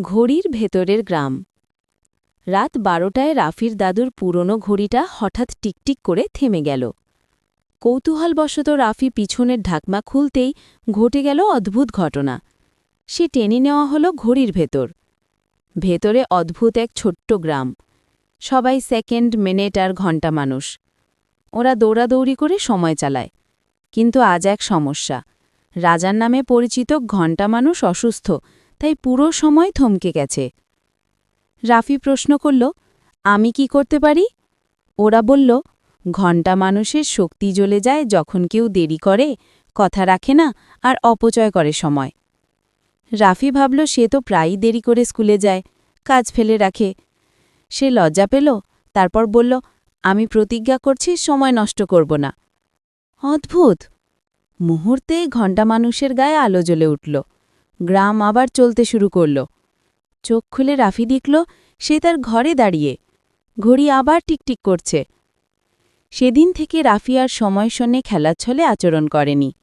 ঘড়ির ভেতরের গ্রাম। রাত 12টায় রাফির দাদুর পুরনো ঘড়িটা হঠাৎ টিকটিক করে থেমে গেল। কৌতূহলবশত রাফি পিছনের ঢাকনা খুলতেই ঘটে গেল অদ্ভুত ঘটনা। সে টেনে নেওয়া হলো ঘড়ির ভেতর। ভেতরে অদ্ভুত এক ছোট্ট গ্রাম। সবাই সেকেন্ড, মিনিট আর ঘণ্টা মানুষ। ওরা দৌড়াদৌড়ি করে সময় চালায়। কিন্তু আজ এক সমস্যা। রাজার নামে পরিচিত ঘণ্টা মানুষ অসুস্থ, তাই পুরো সময় থমকে গেছে। রাফি প্রশ্ন করল, আমি কি করতে পারি? ওরা বলল, ঘণ্টা মানুষের শক্তি জ্বলে যায় যখন কেউ দেরি করে, কথা রাখে না আর অপচয় করে সময়। রাফি ভাবল সে তো প্রায়ই দেরি করে স্কুলে যায়, কাজ ফেলে রাখে। সে লজ্জা পেল, তারপর বলল, আমি প্রতিজ্ঞা করছি সময় নষ্ট করব না। অদ্ভুত! মুহূর্তে ঘণ্টা মানুষের গায়ে আলো জ্বলে উঠল। গ্রাম আবার চলতে শুরু করল। চোখ খুলে রাফি দেখল সে তার ঘরে দাঁড়িয়ে। ঘড়ি আবার টিকটিক করছে। সেদিন থেকে রাফি আর সময় শূন্যে খেলাচ্ছলে আচরণ করেনি।